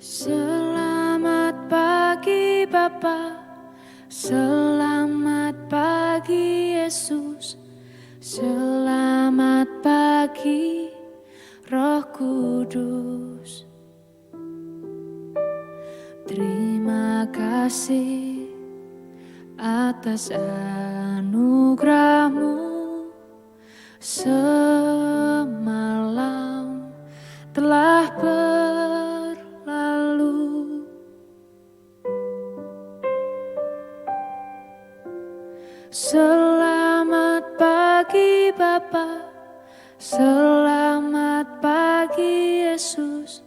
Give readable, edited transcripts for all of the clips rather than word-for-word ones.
Selamat pagi Bapa, selamat pagi Yesus, selamat pagi Roh Kudus. Terima kasih atas anugerah-Mu semalam telah berlalu. Selamat pagi Bapa, selamat pagi Yesus,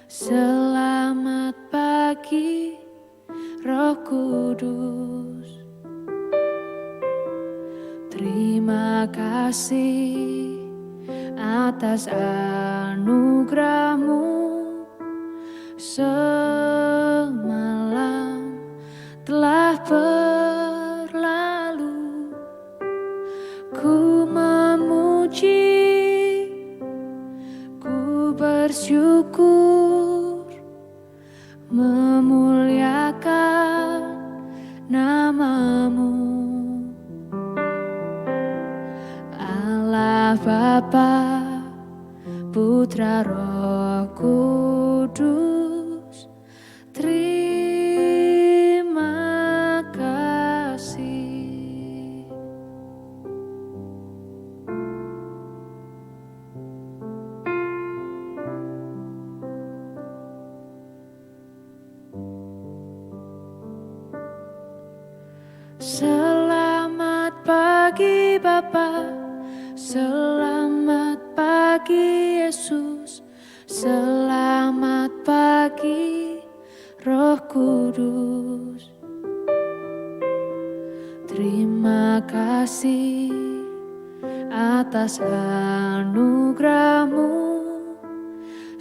selamat pagi Roh Kudus. Terima kasih atas anugerah-Mu semalam telah berlalu. Ku memuji, ku bersyukur, memuliakan nama-Mu, Allah Bapa, Putra Roh Kudus. Terima kasih. Selamat pagi Bapa, selamat pagi Yesus, selamat pagi Roh Kudus. Terima kasih atas anugerah-Mu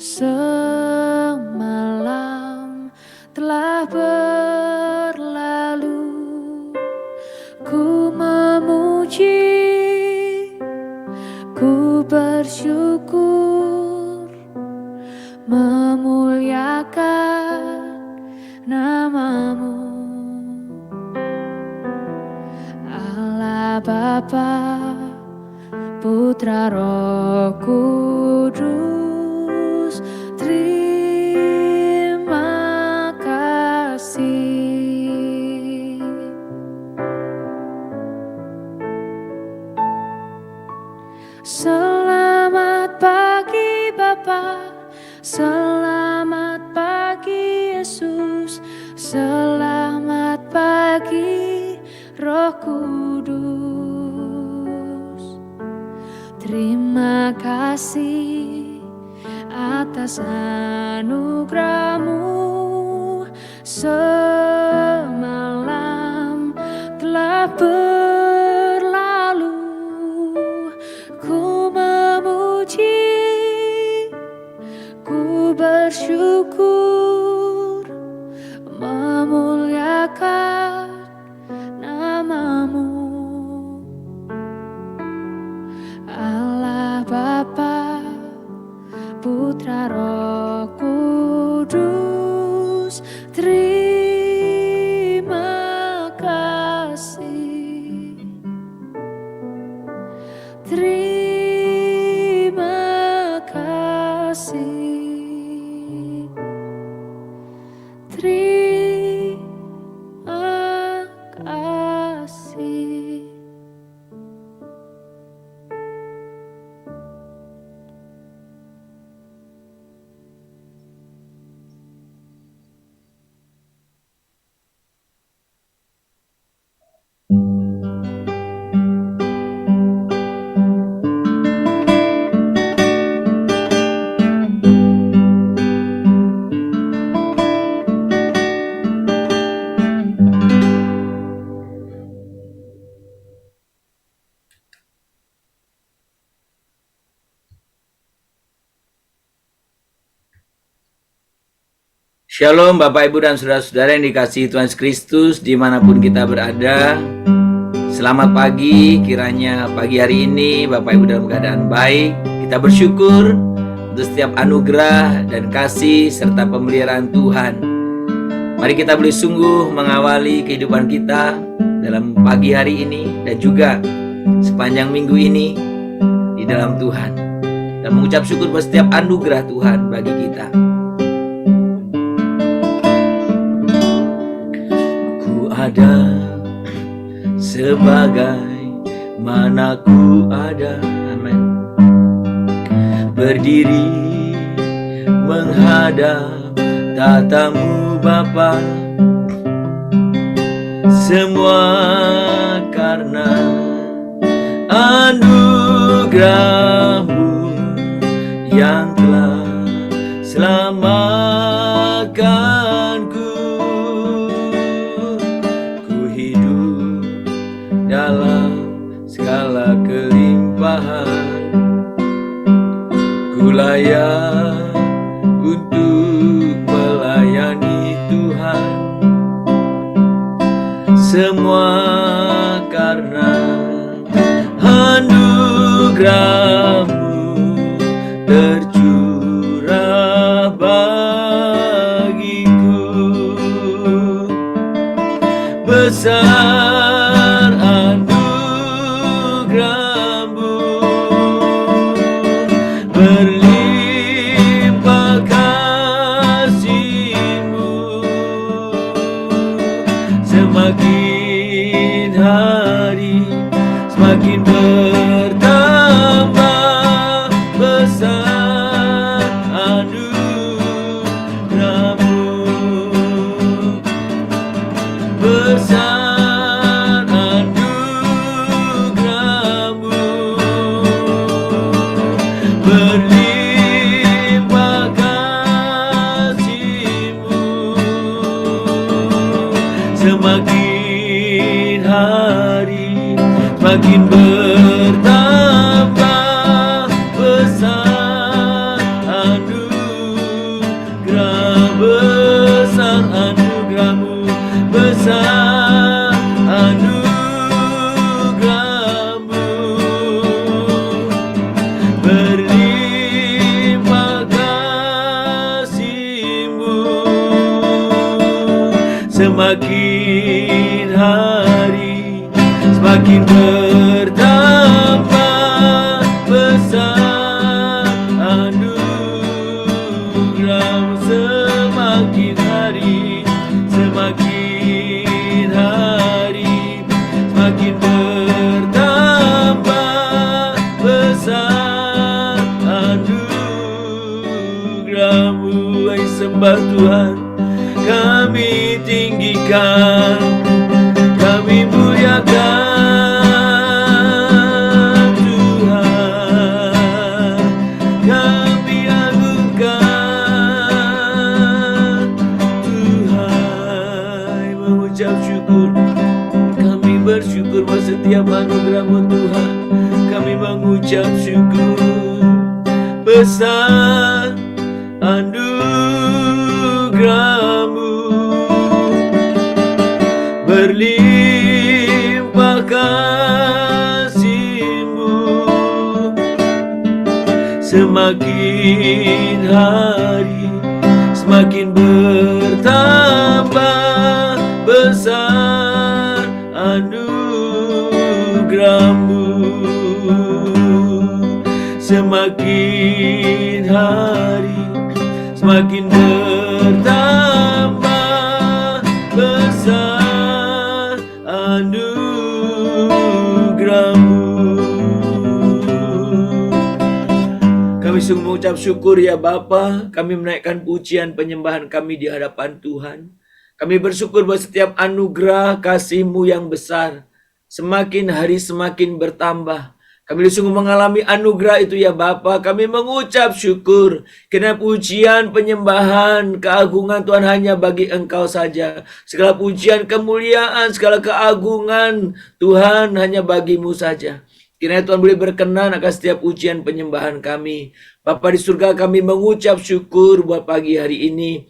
semalam telah berlalu. Ku memuji, ku bersyukur, memuliakan nama-Mu, Allah Bapa, Putra Roh Kudus. Terima kasih. Selamat pagi Bapa, selamat pagi Yesus, selamat pagi Roh Kudus. Terima kasih atas anugerah-Mu semalam telah berlalu. Ku memuji, ku bersyukur, memuliakan nama-Mu, Allah Bapa, Putra Roh Kudus. Terima kasih. Terima kasih. Terima kasih. Shalom Bapak Ibu dan Saudara-saudara yang dikasihi Tuhan Yesus Kristus dimanapun kita berada. Selamat pagi, kiranya pagi hari ini Bapak Ibu dalam keadaan baik. Kita bersyukur untuk setiap anugerah dan kasih serta pemeliharaan Tuhan. Mari kita boleh sungguh mengawali kehidupan kita dalam pagi hari ini dan juga sepanjang minggu ini di dalam Tuhan, dan mengucap syukur buat setiap anugerah Tuhan bagi kita. Ku ada sebagai mana ku ada, amin, berdiri menghadap tatamu Bapa, semua karena anugerah-Mu yang telah selamatkanku. Ku hidup dalam segala kelimpahan, ku layak untuk melayani Tuhan, semua karena anugerah-Mu tercurah bagiku. Besar anugerah-Mu, berlimpah kasih-Mu, semakin hari semakin bertambah besar anugerah-Mu, besar anugerah-Mu, berlimpah kasih-Mu, semakin hari semakin bertambah besar anugerah, besar anugerah-Mu, besar anugerah-Mu, berlimpah kasih-Mu, semakin hari semakin bertambah besar anugerah-Mu, semakin hari semakin hari semakin bertambah besar anugerah-Mu. Hai sembah Tuhan, kami tinggikan, kami muliakan Tuhan, kami agungkan Tuhan, mengucap syukur. Kami bersyukur buat setiap anugerah-Mu Tuhan, kami mengucap syukur. Besar anugerah-Mu, berlimpah kasih-Mu, semakin hari semakin bertambah besar anugerah-Mu, semakin hari semakin bertambah besar anugerah-Mu. Kami sungguh mengucap syukur ya Bapa, kami menaikkan pujian penyembahan kami di hadapan Tuhan. Kami bersyukur buat setiap anugerah kasih-Mu yang besar, semakin hari semakin bertambah. Kami sungguh mengalami anugerah itu ya Bapa. Kami mengucap syukur karena pujian, penyembahan, keagungan Tuhan hanya bagi Engkau saja. Segala pujian, kemuliaan, segala keagungan Tuhan hanya bagi-Mu saja. Kiranya Tuhan boleh berkenan akan setiap ujian penyembahan kami. Bapa di surga, kami mengucap syukur buat pagi hari ini.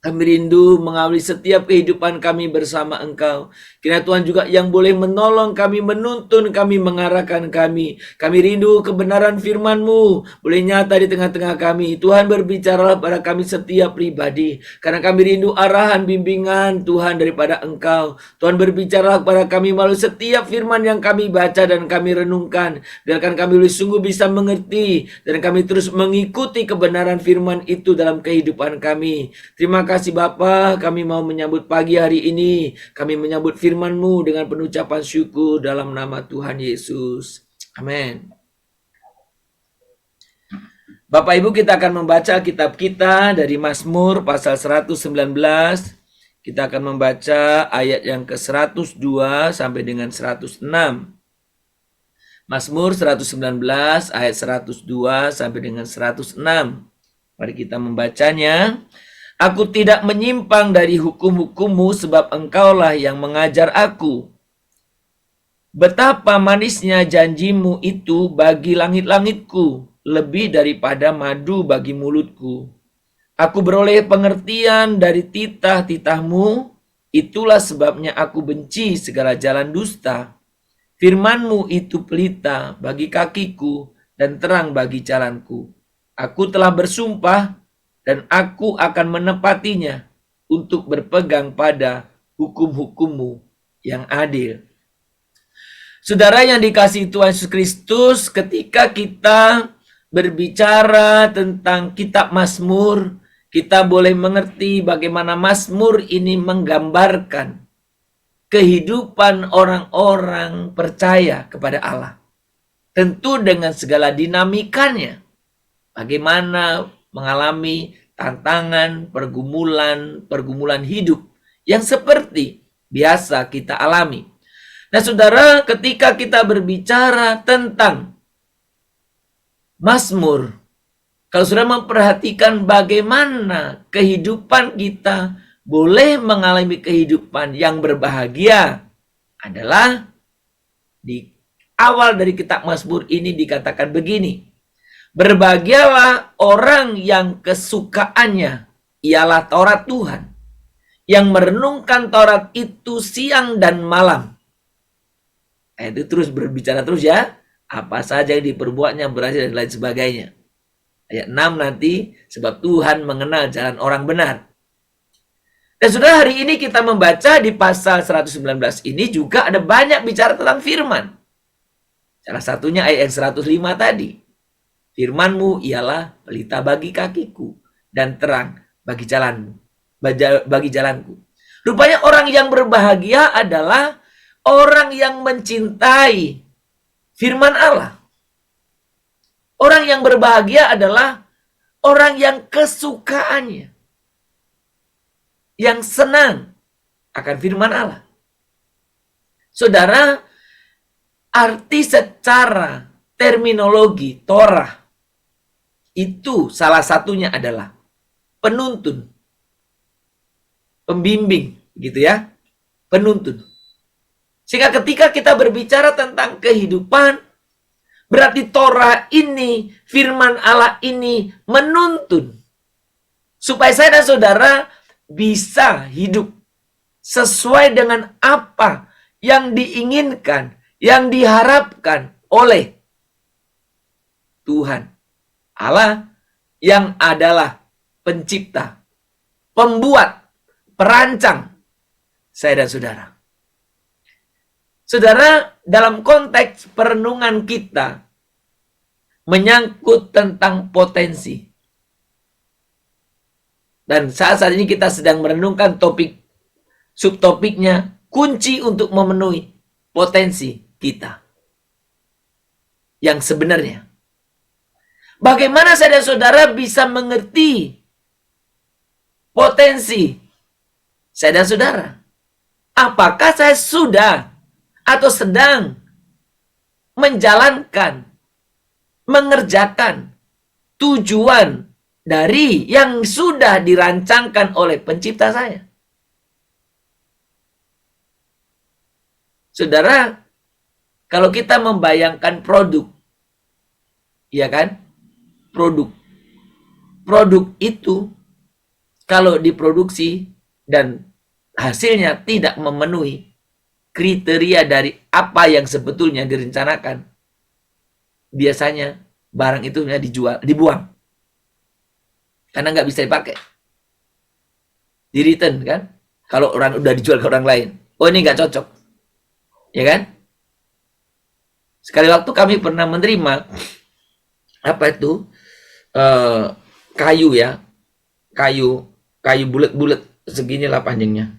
Kami rindu mengawali setiap kehidupan kami bersama Engkau. Kiranya Tuhan juga yang boleh menolong kami, menuntun kami, mengarahkan kami. Kami rindu kebenaran firman-Mu boleh nyata di tengah-tengah kami. Tuhan berbicaralah pada kami setiap pribadi. Karena kami rindu arahan, bimbingan Tuhan daripada Engkau. Tuhan berbicaralah kepada kami melalui setiap firman yang kami baca dan kami renungkan. Biarkan kami boleh sungguh bisa mengerti dan kami terus mengikuti kebenaran firman itu dalam kehidupan kami. Terima kasih Bapa, kami mau menyambut pagi hari ini. Kami menyambut firman-Mu dengan penuh ucapan syukur dalam nama Tuhan Yesus. Amin. Bapak Ibu, kita akan membaca kitab kita dari Mazmur pasal 119. Kita akan membaca ayat yang ke-102 sampai dengan 106. Mazmur 119 ayat 102 sampai dengan 106. Mari kita membacanya. Aku tidak menyimpang dari hukum-hukum-Mu sebab Engkaulah yang mengajar aku. Betapa manisnya janji-Mu itu bagi langit-langitku, lebih daripada madu bagi mulutku. Aku beroleh pengertian dari titah-titah-Mu, itulah sebabnya aku benci segala jalan dusta. Firman-Mu itu pelita bagi kakiku dan terang bagi jalanku. Aku telah bersumpah dan aku akan menepatinya untuk berpegang pada hukum-hukum-Mu yang adil. Saudara yang dikasihi Tuhan Yesus Kristus, ketika kita berbicara tentang kitab Mazmur, kita boleh mengerti bagaimana Mazmur ini menggambarkan kehidupan orang-orang percaya kepada Allah. Tentu dengan segala dinamikanya. Bagaimana mengalami tantangan, pergumulan hidup yang seperti biasa kita alami. Nah saudara, ketika kita berbicara tentang Mazmur, kalau sudah memperhatikan bagaimana kehidupan kita boleh mengalami kehidupan yang berbahagia, adalah di awal dari kitab Mazmur ini dikatakan begini. Berbahagialah orang yang kesukaannya ialah Taurat Tuhan, yang merenungkan Taurat itu siang dan malam. Itu terus berbicara terus ya, apa saja yang diperbuatnya berhasil dan lain sebagainya. Ayat 6 nanti, sebab Tuhan mengenal jalan orang benar. Dan sudah hari ini kita membaca di pasal 119 ini juga ada banyak bicara tentang firman. Salah satunya ayat 105 tadi. Firman-Mu ialah pelita bagi kakiku dan terang bagi jalanku. Rupanya orang yang berbahagia adalah orang yang mencintai firman Allah. Orang yang berbahagia adalah orang yang kesukaannya, yang senang akan firman Allah. Saudara, arti secara terminologi Torah itu salah satunya adalah penuntun, pembimbing, gitu ya, penuntun. Sehingga ketika kita berbicara tentang kehidupan, berarti Torah ini, firman Allah ini menuntun supaya saya dan saudara bisa hidup sesuai dengan apa yang diinginkan, yang diharapkan oleh Tuhan Allah yang adalah pencipta, pembuat, perancang saya dan saudara. Saudara, dalam konteks perenungan kita menyangkut tentang potensi. Dan saat ini kita sedang merenungkan topik, subtopiknya, kunci untuk memenuhi potensi kita yang sebenarnya. Bagaimana saya dan saudara bisa mengerti potensi saya dan saudara? Apakah saya sudah atau sedang menjalankan, mengerjakan tujuan dari yang sudah dirancangkan oleh pencipta saya? Saudara, kalau kita membayangkan produk, ya kan? Produk itu kalau diproduksi dan hasilnya tidak memenuhi kriteria dari apa yang sebetulnya direncanakan, biasanya barang itu dibuang. Karena nggak bisa dipakai. Di return kan? Kalau orang udah dijual ke orang lain. Oh, ini nggak cocok. Ya kan? Sekali waktu kami pernah menerima apa itu kayu ya, kayu bulat-bulat segini lah panjangnya,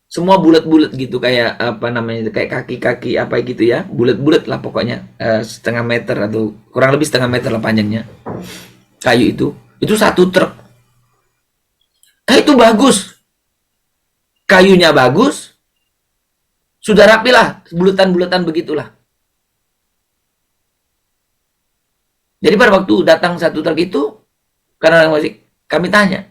semua bulat-bulat gitu, kayak apa namanya, kayak kaki-kaki apa gitu ya, bulat-bulat lah pokoknya, setengah meter atau kurang lebih setengah meter lah panjangnya kayu itu satu truk. Itu bagus, kayunya bagus, sudah rapi lah, bulatan-bulatan begitulah. Jadi pada waktu datang satu truk itu, karena masih kami tanya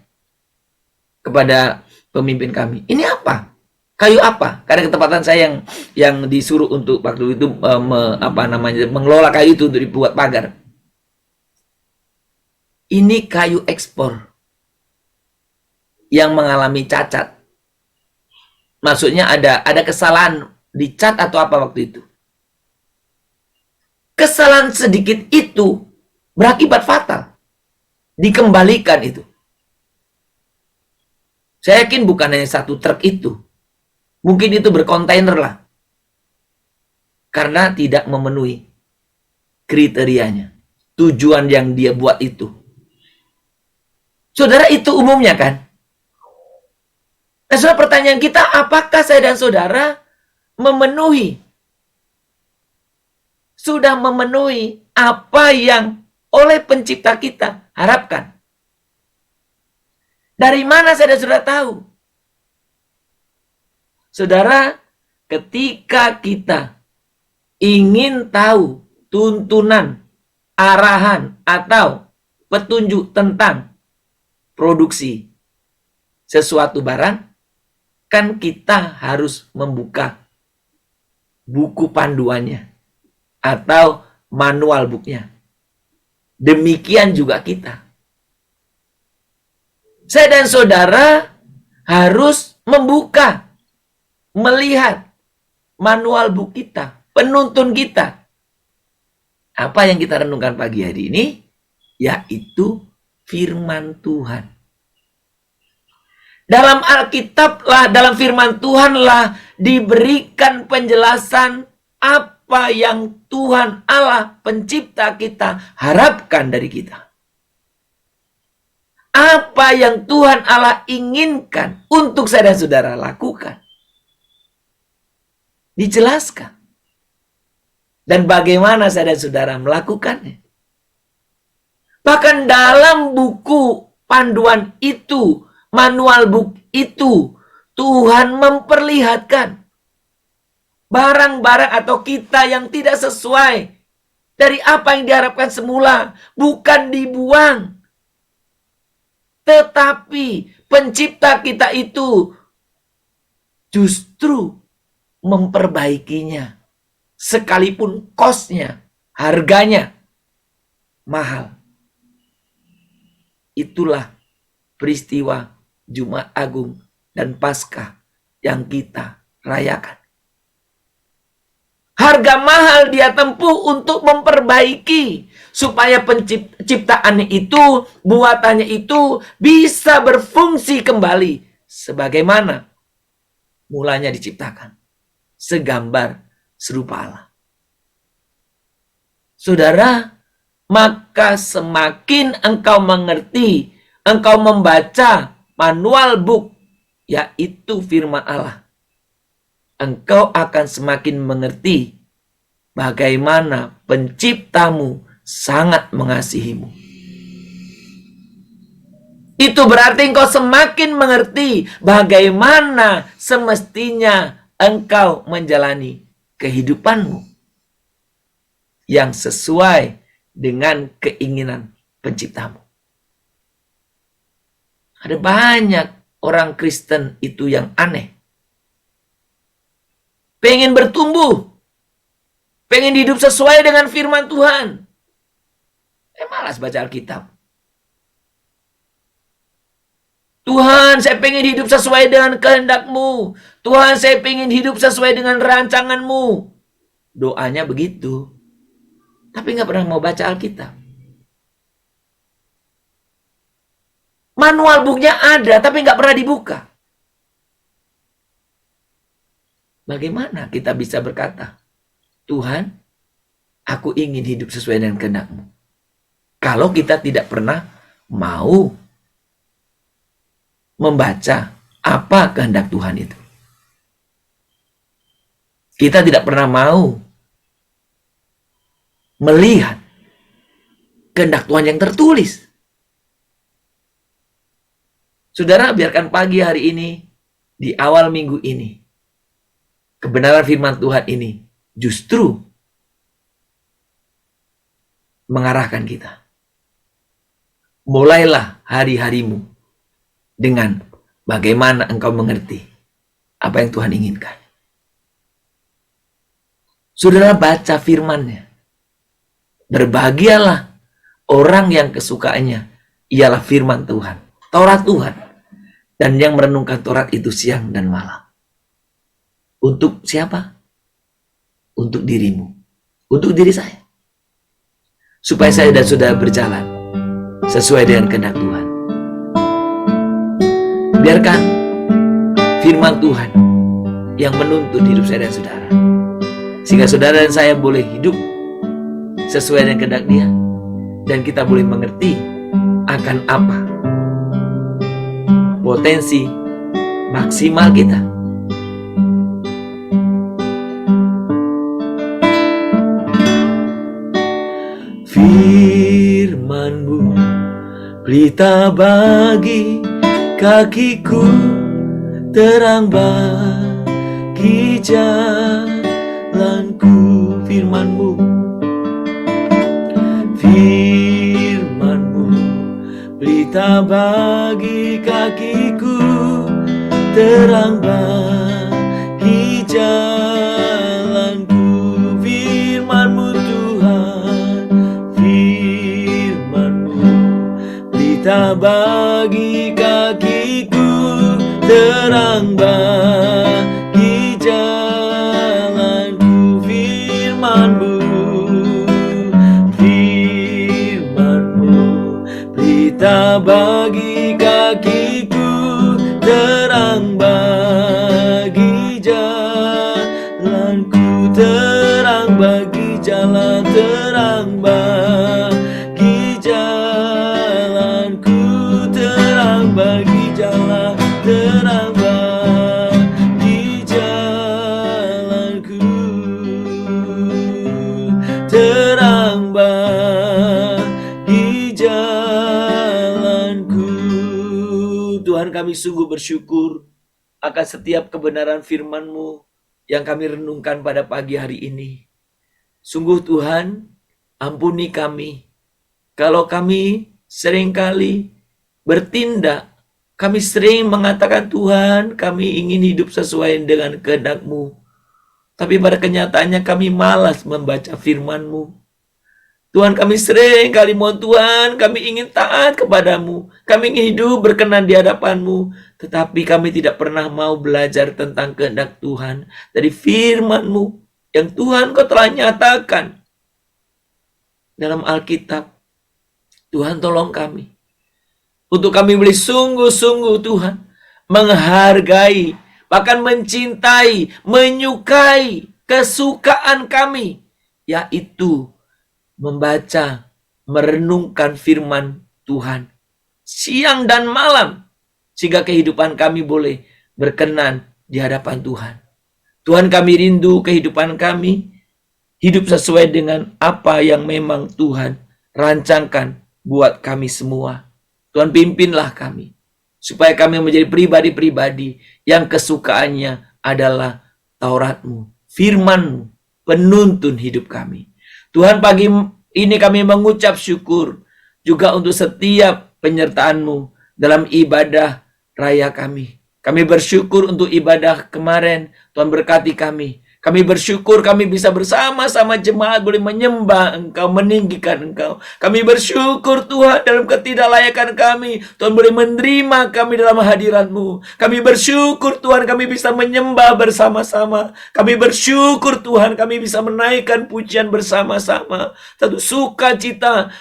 kepada pemimpin kami, ini apa? Kayu apa? Karena ketepatan saya yang disuruh untuk waktu itu mengelola kayu itu untuk dibuat pagar. Ini kayu ekspor yang mengalami cacat. Maksudnya ada kesalahan di cat atau apa waktu itu. Kesalahan sedikit itu berakibat fatal. Dikembalikan itu. Saya yakin bukan hanya satu truk itu. Mungkin itu berkontainer lah. Karena tidak memenuhi kriterianya. Tujuan yang dia buat itu. Saudara, itu umumnya kan? Nah, saudara, pertanyaan kita, apakah saya dan saudara sudah memenuhi apa yang oleh pencipta kita harapkan? Dari mana saya dan saudara tahu? Saudara, ketika kita ingin tahu tuntunan, arahan, atau petunjuk tentang produksi sesuatu barang, kan kita harus membuka buku panduannya atau manual booknya. Demikian juga kita. Saya dan saudara harus membuka, melihat manual book kita, penuntun kita. Apa yang kita renungkan pagi hari ini? Yaitu firman Tuhan. Dalam Alkitab lah, dalam firman Tuhan lah diberikan penjelasan apa yang Tuhan Allah pencipta kita harapkan dari kita. Apa yang Tuhan Allah inginkan untuk saya dan saudara lakukan. Dijelaskan. Dan bagaimana saya dan saudara melakukannya. Bahkan dalam buku panduan itu, manual book itu, Tuhan memperlihatkan barang-barang atau kita yang tidak sesuai dari apa yang diharapkan semula, bukan dibuang. Tetapi pencipta kita itu justru memperbaikinya. Sekalipun kosnya, harganya mahal. Itulah peristiwa Jumat Agung dan Paskah yang kita rayakan. Harga mahal dia tempuh untuk memperbaiki supaya penciptaannya itu, buatannya itu bisa berfungsi kembali sebagaimana mulanya diciptakan, segambar serupa Allah. Saudara, maka semakin engkau mengerti, engkau membaca manual book, yaitu firman Allah, engkau akan semakin mengerti bagaimana penciptamu sangat mengasihimu. Itu berarti engkau semakin mengerti bagaimana semestinya engkau menjalani kehidupanmu yang sesuai dengan keinginan penciptamu. Ada banyak orang Kristen itu yang aneh. Pengen bertumbuh. Pengen hidup sesuai dengan firman Tuhan. Malas baca Alkitab. Tuhan, saya pengen hidup sesuai dengan kehendak-Mu. Tuhan, saya pengen hidup sesuai dengan rancangan-Mu. Doanya begitu. Tapi nggak pernah mau baca Alkitab. Manual booknya ada, tapi nggak pernah dibuka. Bagaimana kita bisa berkata, Tuhan, aku ingin hidup sesuai dengan kehendak-Mu. Kalau kita tidak pernah mau membaca apa kehendak Tuhan itu. Kita tidak pernah mau melihat kehendak Tuhan yang tertulis. Saudara, biarkan pagi hari ini, di awal minggu ini, kebenaran firman Tuhan ini justru mengarahkan kita. Mulailah hari-harimu dengan bagaimana engkau mengerti apa yang Tuhan inginkan. Saudara, baca firman-Nya. Berbahagialah orang yang kesukaannya ialah firman Tuhan, Taurat Tuhan, dan yang merenungkan Taurat itu siang dan malam. Untuk siapa? Untuk dirimu, untuk diri saya, supaya saya dan saudara berjalan sesuai dengan kehendak Tuhan. Biarkan firman Tuhan yang menuntun hidup saya dan saudara, sehingga saudara dan saya boleh hidup sesuai dengan kehendak Dia, dan kita boleh mengerti akan apa potensi maksimal kita. Firman-Mu pelita bagi kakiku, terang bagi jalanku. Firman-Mu, firman-Mu pelita bagi kakiku, terang bagi jalanku. Firman-Mu Tuhan, firman-Mu pelita bagi kakiku, terang bagi jalanku. Firman-Mu, firman-Mu pelita bagi kakiku, terang bagi jalanku. Terang bagi jalan, terang bagi jalanku. Terang bagi jalan, terang bagi jalanku. Terang bagi jalanku. Tuhan, kami sungguh bersyukur akan setiap kebenaran firman-Mu yang kami renungkan pada pagi hari ini. Sungguh Tuhan, ampuni kami kalau kami seringkali bertindak, kami sering mengatakan, Tuhan, kami ingin hidup sesuai dengan kehendak-Mu. Tapi pada kenyataannya kami malas membaca firman-Mu. Tuhan, kami sering kali mohon Tuhan, kami ingin taat kepadamu, kami ingin hidup berkenan di hadapan-Mu, tetapi kami tidak pernah mau belajar tentang kehendak Tuhan dari firman-Mu yang Tuhan Kau telah nyatakan dalam Alkitab. Tuhan, tolong kami untuk kami boleh sungguh-sungguh Tuhan menghargai, bahkan mencintai, menyukai kesukaan kami, yaitu membaca, merenungkan firman Tuhan siang dan malam, sehingga kehidupan kami boleh berkenan di hadapan Tuhan. Tuhan, kami rindu kehidupan kami hidup sesuai dengan apa yang memang Tuhan rancangkan buat kami semua. Tuhan, pimpinlah kami supaya kami menjadi pribadi-pribadi yang kesukaannya adalah Taurat-Mu, firman-Mu, penuntun hidup kami. Tuhan, pagi ini kami mengucap syukur juga untuk setiap penyertaan-Mu dalam ibadah raya kami. Kami bersyukur untuk ibadah kemarin. Tuhan, berkati kami. Kami bersyukur kami bisa bersama-sama jemaat boleh menyembah Engkau, meninggikan Engkau. Kami bersyukur Tuhan dalam ketidaklayakan kami, Tuhan boleh menerima kami dalam hadirat-Mu. Kami bersyukur Tuhan kami bisa menyembah bersama-sama. Kami bersyukur Tuhan kami bisa menaikkan pujian bersama-sama. Satu sukacita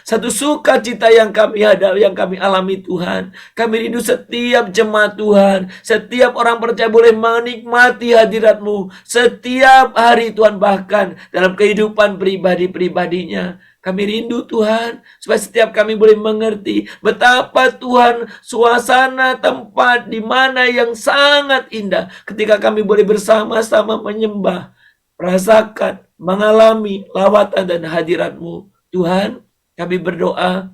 yang kami hadapi, yang kami alami Tuhan. Kami rindu setiap jemaat Tuhan, setiap orang percaya boleh menikmati hadirat-Mu setiap hari Tuhan, bahkan dalam kehidupan pribadi-pribadinya. Kami rindu Tuhan, supaya setiap kami boleh mengerti betapa Tuhan suasana tempat di mana yang sangat indah ketika kami boleh bersama-sama menyembah, merasakan, mengalami lawatan dan hadirat-Mu. Tuhan, kami berdoa,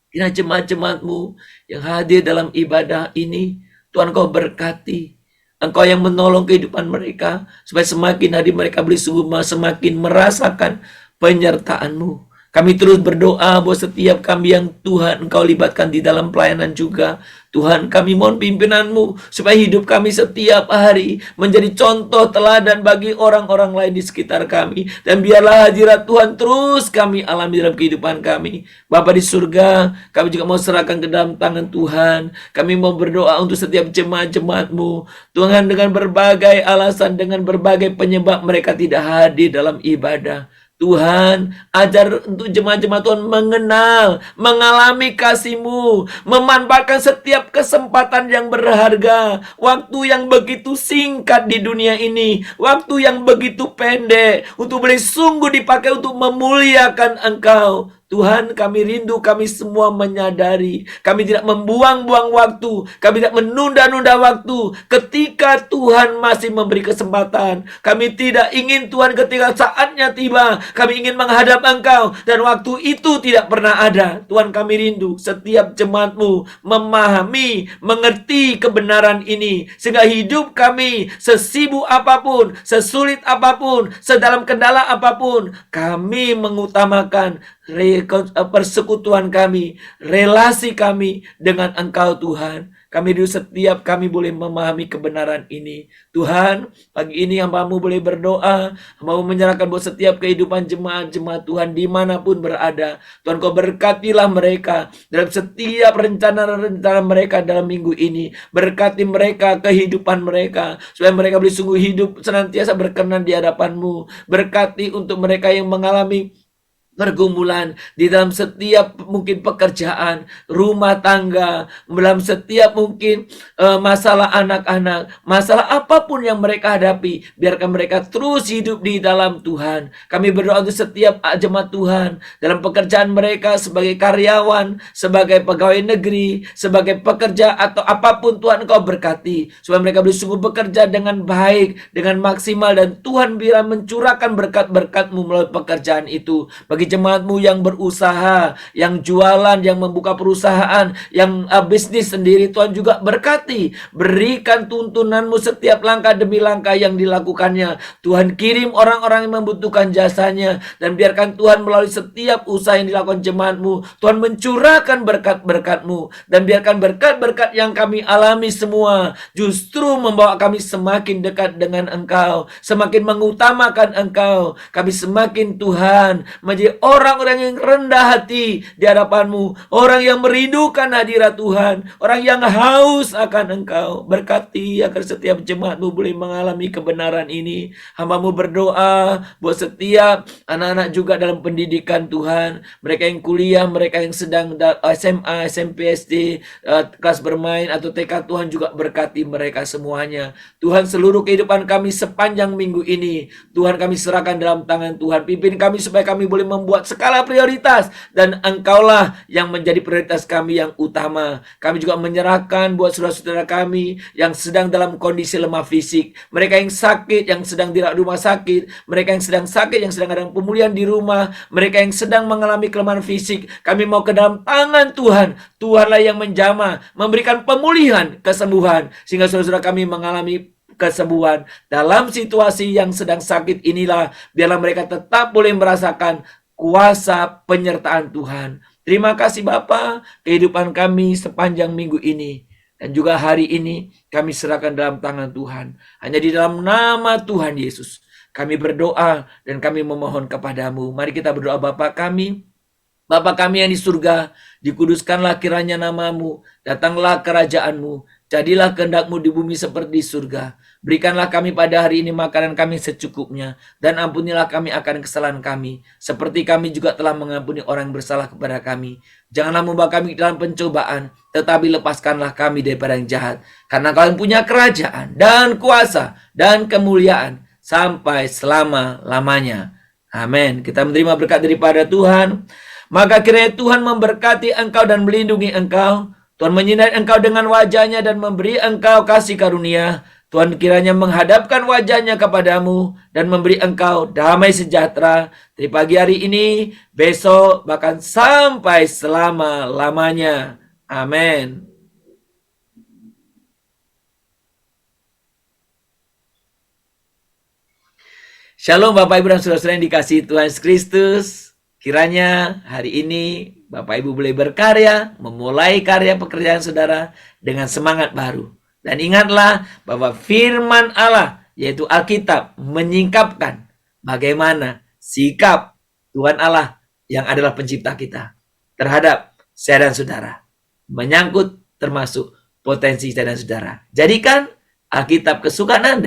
kiranya jemaat-jemaat-Mu yang hadir dalam ibadah ini, Tuhan Kau berkati. Engkau yang menolong kehidupan mereka, supaya semakin hari mereka boleh semakin merasakan penyertaan-Mu. Kami terus berdoa bahwa setiap kami yang Tuhan Engkau libatkan di dalam pelayanan juga, Tuhan kami mohon pimpinan-Mu, supaya hidup kami setiap hari menjadi contoh teladan bagi orang-orang lain di sekitar kami. Dan biarlah hadirat Tuhan terus kami alami dalam kehidupan kami. Bapa di surga, kami juga mau serahkan ke dalam tangan Tuhan. Kami mau berdoa untuk setiap jemaat-jemaat-Mu, Tuhan, dengan berbagai alasan, dengan berbagai penyebab mereka tidak hadir dalam ibadah. Tuhan, ajar untuk jemaat-jemaat Tuhan mengenal, mengalami kasih-Mu, memanfaatkan setiap kesempatan yang berharga, waktu yang begitu singkat di dunia ini, waktu yang begitu pendek, untuk boleh sungguh dipakai untuk memuliakan Engkau. Tuhan, kami rindu, kami semua menyadari, kami tidak membuang-buang waktu, kami tidak menunda-nunda waktu ketika Tuhan masih memberi kesempatan. Kami tidak ingin Tuhan ketika saatnya tiba, kami ingin menghadap Engkau, dan waktu itu tidak pernah ada. Tuhan, kami rindu setiap jemaat-Mu memahami, mengerti kebenaran ini, sehingga hidup kami sesibuk apapun, sesulit apapun, sedalam kendala apapun, kami mengutamakan persekutuan kami, relasi kami dengan Engkau Tuhan. Kami rindu setiap kami boleh memahami kebenaran ini. Tuhan, pagi ini hamba-Mu boleh berdoa, hamba-Mu menyerahkan buat setiap kehidupan jemaat-jemaat Tuhan dimanapun berada. Tuhan, Kau berkatilah mereka dalam setiap rencana-rencana mereka dalam minggu ini. Berkati mereka, kehidupan mereka, supaya mereka boleh sungguh hidup senantiasa berkenan di hadapan-Mu. Berkati untuk mereka yang mengalami pergumulan di dalam setiap mungkin pekerjaan, rumah tangga, dalam setiap mungkin masalah anak-anak, masalah apapun yang mereka hadapi, biarkan mereka terus hidup di dalam Tuhan. Kami berdoa untuk setiap jemaat Tuhan dalam pekerjaan mereka sebagai karyawan, sebagai pegawai negeri, sebagai pekerja atau apapun, Tuhan Engkau berkati, supaya mereka boleh sungguh bekerja dengan baik, dengan maksimal, dan Tuhan bila mencurahkan berkat-berkat-Mu melalui pekerjaan itu. Bagi jemaat-Mu yang berusaha, yang jualan, yang membuka perusahaan, yang bisnis sendiri, Tuhan juga berkati. Berikan tuntunan-Mu setiap langkah demi langkah yang dilakukannya. Tuhan, kirim orang-orang yang membutuhkan jasanya, dan biarkan Tuhan melalui setiap usaha yang dilakukan jemaat-Mu, Tuhan mencurahkan berkat-berkat-Mu, dan biarkan berkat-berkat yang kami alami semua justru membawa kami semakin dekat dengan Engkau, semakin mengutamakan Engkau. Kami semakin, Tuhan, menjadi orang-orang yang rendah hati di hadapan-Mu, orang yang merindukan hadirat Tuhan, orang yang haus akan Engkau. Berkati agar setiap jemaat-Mu boleh mengalami kebenaran ini. Hamba-Mu berdoa buat setiap anak-anak juga dalam pendidikan, Tuhan, mereka yang kuliah, mereka yang sedang SMA, SMP, SD, kelas bermain atau TK, Tuhan juga berkati mereka semuanya. Tuhan, seluruh kehidupan kami sepanjang minggu ini, Tuhan, kami serahkan dalam tangan Tuhan. Pimpin kami supaya kami boleh membuat skala prioritas, dan Engkaulah yang menjadi prioritas kami yang utama. Kami juga menyerahkan buat saudara-saudara kami yang sedang dalam kondisi lemah fisik, mereka yang sakit, yang sedang di rumah sakit, mereka yang sedang sakit, yang sedang ada pemulihan di rumah, mereka yang sedang mengalami kelemahan fisik. Kami mau ke dalam tangan Tuhan. Tuhanlah yang menjamah, memberikan pemulihan, kesembuhan, sehingga saudara-saudara kami mengalami kesembuhan dalam situasi yang sedang sakit inilah. Biarlah mereka tetap boleh merasakan kuasa penyertaan Tuhan. Terima kasih Bapa, kehidupan kami sepanjang minggu ini dan juga hari ini kami serahkan dalam tangan Tuhan. Hanya di dalam nama Tuhan Yesus, Kami berdoa dan kami memohon kepadamu. Mari kita berdoa. Bapa kami yang di surga, dikuduskanlah kiranya namamu, datanglah kerajaanmu, jadilah kehendakmu di bumi seperti di surga. Berikanlah kami pada hari ini makanan kami secukupnya, dan ampunilah kami akan kesalahan kami, seperti kami juga telah mengampuni orang yang bersalah kepada kami. Janganlah membawa kami dalam pencobaan, tetapi lepaskanlah kami daripada yang jahat. Karena Kau yang punya kerajaan, dan kuasa, dan kemuliaan, sampai selama-lamanya. Amin. Kita menerima berkat daripada Tuhan. Maka kiranya Tuhan memberkati engkau dan melindungi engkau. Tuhan menyinari engkau dengan wajahnya dan memberi engkau kasih karunia. Tuhan kiranya menghadapkan wajahnya kepadamu dan memberi engkau damai sejahtera dari pagi hari ini, besok, bahkan sampai selama-lamanya. Amin. Shalom Bapak Ibu dan Saudara-saudara yang dikasihi Tuhan Yesus Kristus. Kiranya hari ini Bapak Ibu boleh berkarya, memulai karya pekerjaan saudara dengan semangat baru. Dan ingatlah bahwa firman Allah, yaitu Alkitab, menyingkapkan bagaimana sikap Tuhan Allah yang adalah pencipta kita terhadap saya dan saudara. Menyangkut termasuk potensi saya dan saudara. Jadikan Alkitab kesukaan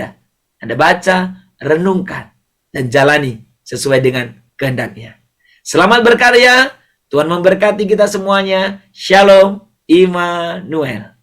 Anda baca, renungkan, dan jalani sesuai dengan kehendaknya. Selamat berkarya, Tuhan memberkati kita semuanya. Shalom, Immanuel.